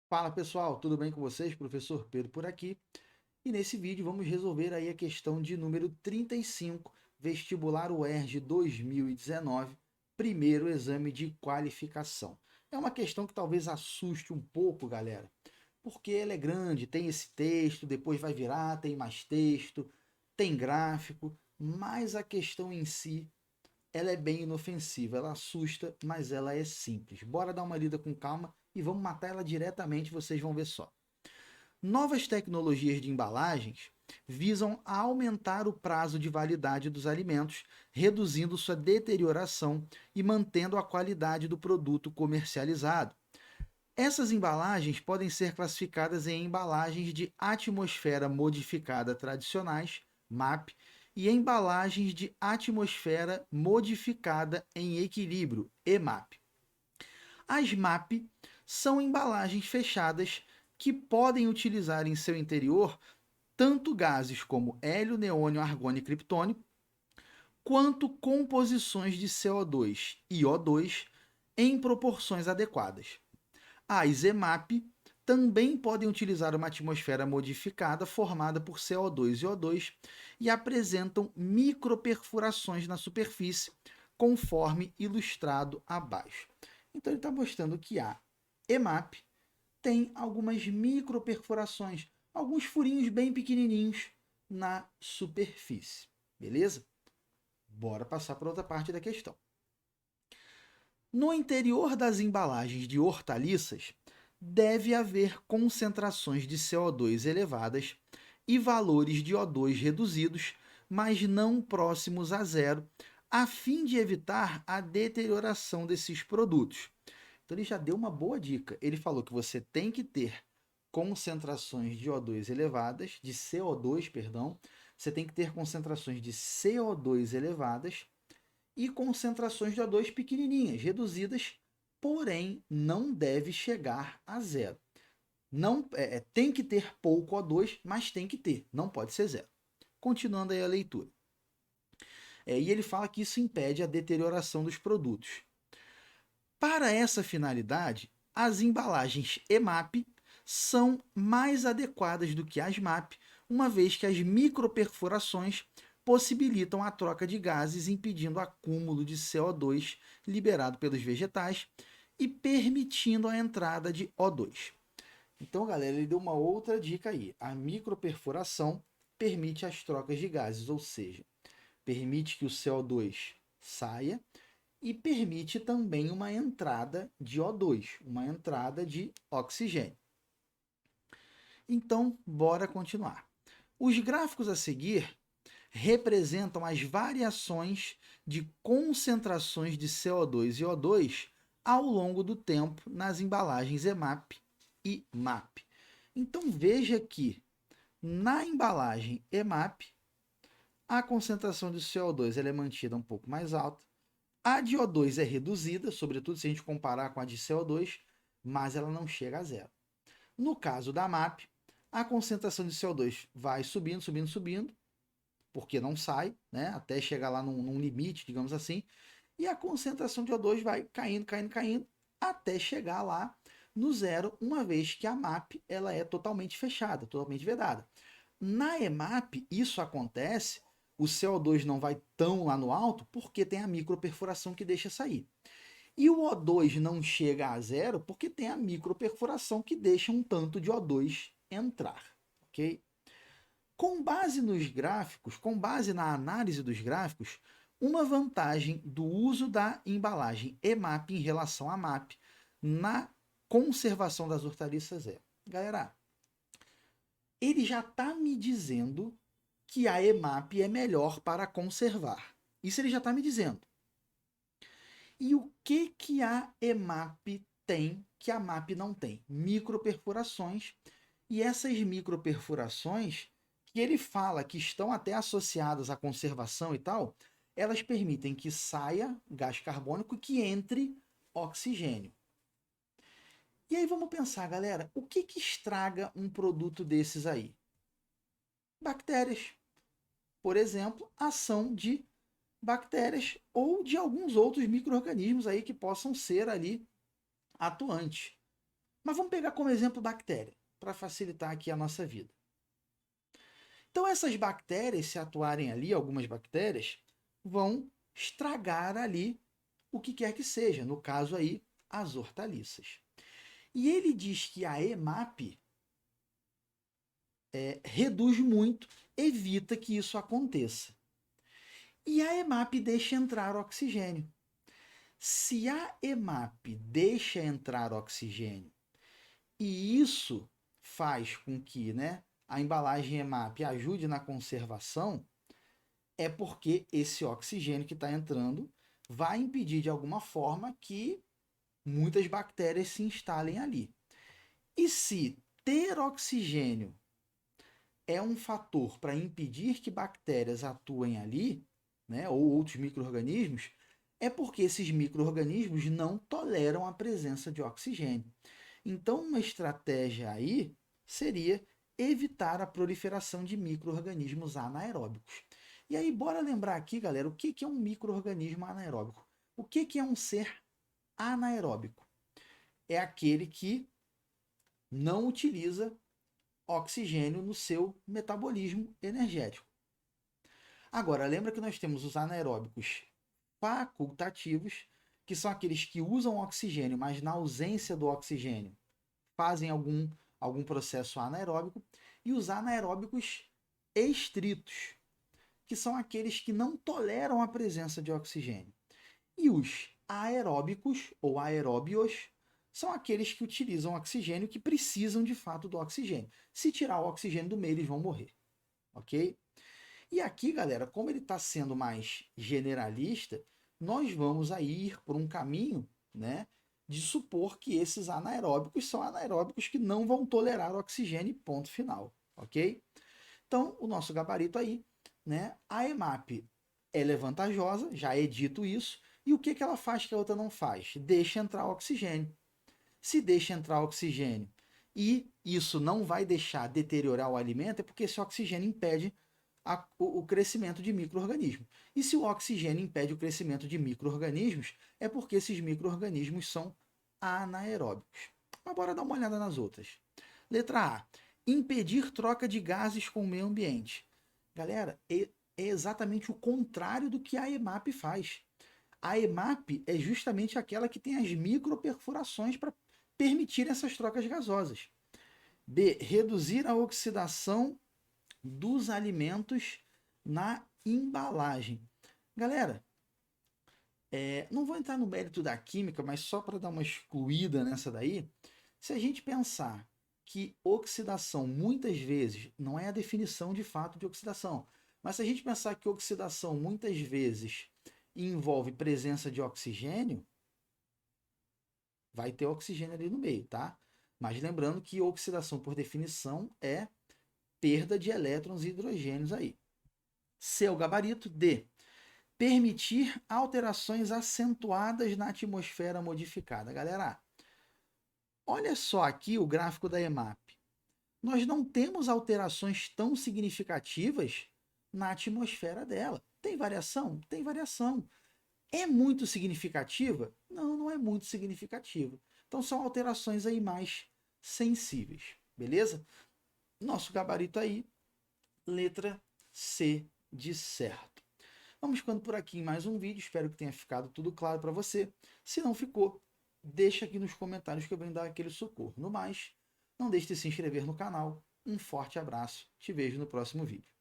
Fala pessoal, tudo bem com vocês? Professor Pedro por aqui. E nesse vídeo vamos resolver aí a questão de número 35, vestibular UERJ 2019, primeiro exame de qualificação. É uma questão que talvez assuste um pouco, galera, porque ela é grande, tem esse texto, depois vai virar, tem mais texto, tem gráfico, mas a questão em si, ela é bem inofensiva, ela assusta, mas ela é simples. Bora dar uma lida com calma e vamos matar ela diretamente, vocês vão ver só. Novas tecnologias de embalagens visam aumentar o prazo de validade dos alimentos, reduzindo sua deterioração e mantendo a qualidade do produto comercializado. Essas embalagens podem ser classificadas em embalagens de atmosfera modificada tradicionais, MAP, e embalagens de atmosfera modificada em equilíbrio, EMAP. As MAP são embalagens fechadas que podem utilizar em seu interior tanto gases como hélio, neônio, argônio e criptônio, quanto composições de CO2 e O2 em proporções adequadas. As EMAP também podem utilizar uma atmosfera modificada formada por CO2 e O2 e apresentam microperfurações na superfície, conforme ilustrado abaixo. Então ele está mostrando que a EMAP tem algumas microperfurações, alguns furinhos bem pequenininhos na superfície. Beleza? Bora passar para outra parte da questão. No interior das embalagens de hortaliças, deve haver concentrações de CO2 elevadas e valores de O2 reduzidos, mas não próximos a zero, a fim de evitar a deterioração desses produtos. Então ele já deu uma boa dica. Ele falou que você tem que ter concentrações de O2 elevadas, de CO2, perdão, você tem que ter concentrações de CO2 elevadas e concentrações de O2 pequenininhas, reduzidas, porém não deve chegar a zero. Não tem que ter pouco O2, mas tem que ter, não pode ser zero. Continuando aí a leitura. E ele fala que isso impede a deterioração dos produtos. Para essa finalidade, as embalagens EMAP são mais adequadas do que as MAP, uma vez que as microperfurações possibilitam a troca de gases, impedindo o acúmulo de CO2 liberado pelos vegetais e permitindo a entrada de O2. Então, galera, ele deu uma outra dica aí. A microperfuração permite as trocas de gases, ou seja, permite que o CO2 saia e permite também uma entrada de O2, uma entrada de oxigênio. Então, bora continuar. Os gráficos a seguir representam as variações de concentrações de CO2 e O2 ao longo do tempo nas embalagens EMAP e MAP. Então veja que na embalagem EMAP a concentração de CO2 ela é mantida um pouco mais alta, a de O2 é reduzida, sobretudo se a gente comparar com a de CO2, mas ela não chega a zero. No caso da MAP, a concentração de CO2 vai subindo, subindo, subindo, porque não sai, né, até chegar lá num limite, digamos assim, e a concentração de O2 vai caindo, caindo, caindo, até chegar lá no zero, uma vez que a MAP ela é totalmente fechada, totalmente vedada. Na EMAP, isso acontece, o CO2 não vai tão lá no alto, porque tem a microperfuração que deixa sair. E o O2 não chega a zero, porque tem a microperfuração que deixa um tanto de O2 entrar. Ok? Com base nos gráficos, com base na análise dos gráficos, uma vantagem do uso da embalagem EMAP em relação à MAP na conservação das hortaliças é, galera, ele já está me dizendo que a EMAP é melhor para conservar. Isso ele já está me dizendo. E o que a EMAP tem que a MAP não tem? Microperfurações. E essas microperfurações, que ele fala que estão até associadas à conservação e tal, elas permitem que saia gás carbônico e que entre oxigênio. E aí vamos pensar, galera, o que estraga um produto desses aí? Bactérias. Por exemplo, ação de bactérias ou de alguns outros micro-organismos aí que possam ser ali atuantes. Mas vamos pegar como exemplo bactéria, para facilitar aqui a nossa vida. Então essas bactérias, se atuarem ali, algumas bactérias, vão estragar ali o que quer que seja, no caso aí, as hortaliças. E ele diz que a EMAP reduz muito, evita que isso aconteça. E a EMAP deixa entrar oxigênio. Se a EMAP deixa entrar oxigênio e isso faz com que, né, a embalagem EMAP ajude na conservação, é porque esse oxigênio que está entrando vai impedir de alguma forma que muitas bactérias se instalem ali. E se ter oxigênio é um fator para impedir que bactérias atuem ali, né, ou outros micro-organismos, é porque esses micro-organismos não toleram a presença de oxigênio. Então, uma estratégia aí seria evitar a proliferação de micro-organismos anaeróbicos. E aí, bora lembrar aqui, galera, o que é um micro-organismo anaeróbico? O que é um ser anaeróbico? É aquele que não utiliza oxigênio no seu metabolismo energético. Agora, lembra que nós temos os anaeróbicos facultativos, que são aqueles que usam oxigênio, mas na ausência do oxigênio fazem algum processo anaeróbico, e os anaeróbicos estritos, que são aqueles que não toleram a presença de oxigênio. E os aeróbicos ou aeróbios são aqueles que utilizam oxigênio, que precisam de fato do oxigênio. Se tirar o oxigênio do meio, eles vão morrer, ok? E aqui, galera, como ele está sendo mais generalista, nós vamos aí ir por um caminho, né, de supor que esses anaeróbicos são anaeróbicos que não vão tolerar oxigênio, ponto final, ok? Então, o nosso gabarito aí, né, a EMAP ela é vantajosa, já é dito isso, e o que ela faz que a outra não faz? Deixa entrar oxigênio. Se deixa entrar oxigênio e isso não vai deixar deteriorar o alimento, é porque esse oxigênio impede o crescimento de micro-organismos. E se o oxigênio impede o crescimento de micro-organismos, é porque esses micro-organismos são anaeróbicos. Mas bora dar uma olhada nas outras. Letra A. Impedir troca de gases com o meio ambiente. Galera, é exatamente o contrário do que a EMAP faz. A EMAP é justamente aquela que tem as microperfurações para permitir essas trocas gasosas. B. Reduzir a oxidação dos alimentos na embalagem. Galera, não vou entrar no mérito da química, mas só para dar uma excluída nessa daí, se a gente pensar que oxidação muitas vezes não é a definição de fato de oxidação, mas se a gente pensar que oxidação muitas vezes envolve presença de oxigênio, vai ter oxigênio ali no meio, tá? Mas lembrando que oxidação, por definição, é perda de elétrons e hidrogênios aí. C é o gabarito. D. Permitir alterações acentuadas na atmosfera modificada. Galera, olha só aqui o gráfico da EMAP. Nós não temos alterações tão significativas na atmosfera dela. Tem variação? Tem variação. É muito significativa? Não, não é muito significativa. Então são alterações aí mais sensíveis, beleza? Nosso gabarito aí, letra C de certo. Vamos ficando por aqui em mais um vídeo. Espero que tenha ficado tudo claro para você. Se não ficou, deixa aqui nos comentários que eu venho dar aquele socorro. No mais, não deixe de se inscrever no canal. Um forte abraço. Te vejo no próximo vídeo.